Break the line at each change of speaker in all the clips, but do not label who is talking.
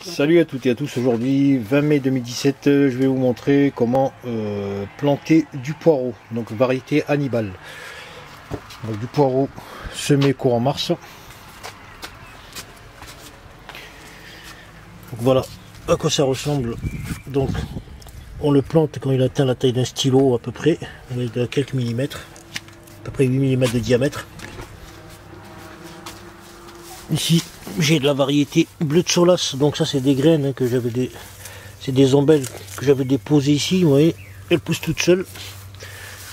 Salut à toutes et à tous, aujourd'hui 20 mai 2017, je vais vous montrer comment planter du poireau, donc variété Hannibal. Donc du poireau semé courant mars. Donc voilà à quoi ça ressemble. Donc on le plante quand il atteint la taille d'un stylo à peu près, avec quelques millimètres, à peu près 8 mm de diamètre. Ici j'ai de la variété bleu de Solas, donc ça c'est des graines que j'avais c'est des ombelles que j'avais déposées ici, vous voyez, elles poussent toutes seules.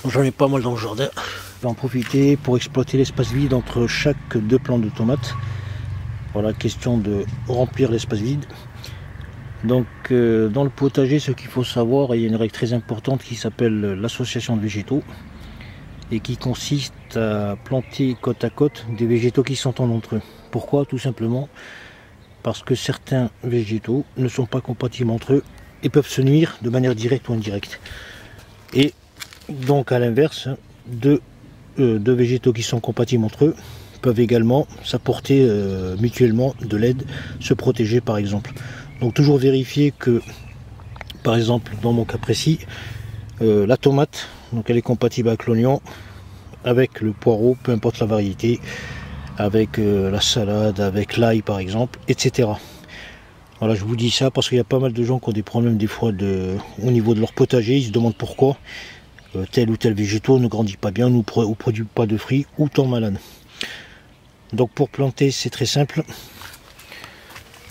J'en ai pas mal dans le jardin. Je vais en profiter pour exploiter l'espace vide entre chaque deux plants de tomates. Voilà, question de remplir l'espace vide. Donc dans le potager, ce qu'il faut savoir, il y a une règle très importante qui s'appelle l'association de végétaux et qui consiste à planter côte à côte des végétaux qui s'entendent entre eux. Pourquoi? Tout simplement parce que certains végétaux ne sont pas compatibles entre eux et peuvent se nuire de manière directe ou indirecte. Et donc à l'inverse, deux végétaux qui sont compatibles entre eux peuvent également s'apporter mutuellement de l'aide, se protéger par exemple. Donc toujours vérifier que, par exemple dans mon cas précis, la tomate, donc elle est compatible avec l'oignon, avec le poireau, peu importe la variété, avec la salade, avec l'ail par exemple, etc. Voilà, je vous dis ça parce qu'il y a pas mal de gens qui ont des problèmes des fois au niveau de leur potager. Ils se demandent pourquoi tel ou tel végétaux ne grandit pas bien, ou produit pas de fruits, ou tombe malade. Donc pour planter, c'est très simple.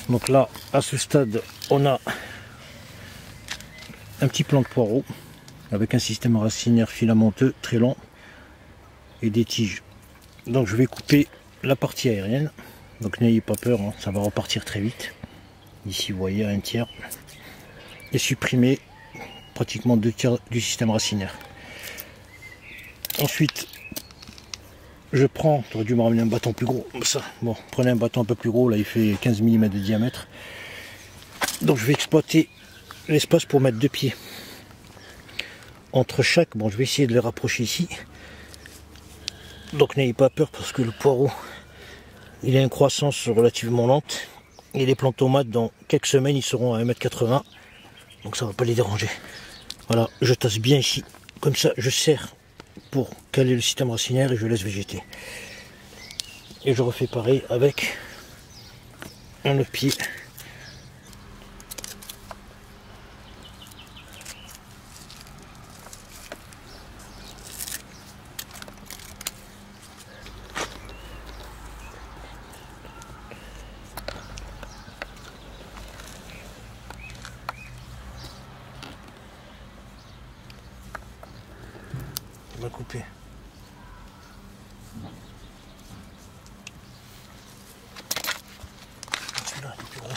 Donc là, à ce stade, on a un petit plant de poireau avec un système racinaire filamenteux très long et des tiges. Donc je vais couper la partie aérienne, donc n'ayez pas peur, hein, ça va repartir très vite. Ici vous voyez un tiers, et supprimer pratiquement 2/3 du système racinaire. Ensuite je prends, j'aurais dû me ramener un bâton plus gros, ça, bon, prenez un bâton un peu plus gros, là il fait 15 mm de diamètre. Donc je vais exploiter l'espace pour mettre 2 pieds entre chaque. Bon, je vais essayer de les rapprocher ici. Donc n'ayez pas peur parce que le poireau, il a une croissance relativement lente. Et les plants de tomates, dans quelques semaines, ils seront à 1,80 m. Donc ça ne va pas les déranger. Voilà, je tasse bien ici. Comme ça, je serre pour caler le système racinaire et je laisse végéter. Et je refais pareil avec un autre pied. On va couper. Celui-là il est plus gros.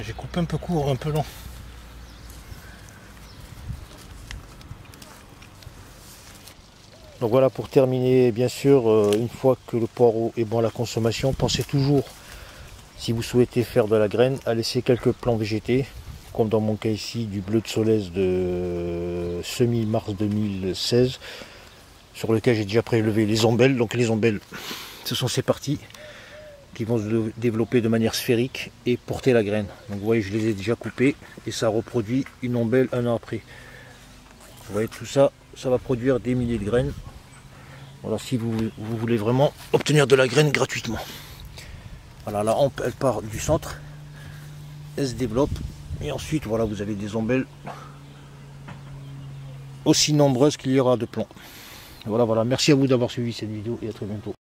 J'ai coupé un peu court, un peu long. Donc voilà, pour terminer, bien sûr, une fois que le poireau est bon à la consommation, pensez toujours, si vous souhaitez faire de la graine, à laisser quelques plants végétés, comme dans mon cas ici, du bleu de Solès de semi-mars 2016, sur lequel j'ai déjà prélevé les ombelles. Donc les ombelles, ce sont ces parties qui vont se développer de manière sphérique et porter la graine. Donc vous voyez, je les ai déjà coupées et ça reproduit une ombelle un an après. Vous voyez tout ça, ça va produire des milliers de graines. Voilà, si vous voulez vraiment obtenir de la graine gratuitement. Voilà, la hampe elle part du centre, elle se développe et ensuite voilà, vous avez des ombelles aussi nombreuses qu'il y aura de plants. Voilà, merci à vous d'avoir suivi cette vidéo et à très bientôt.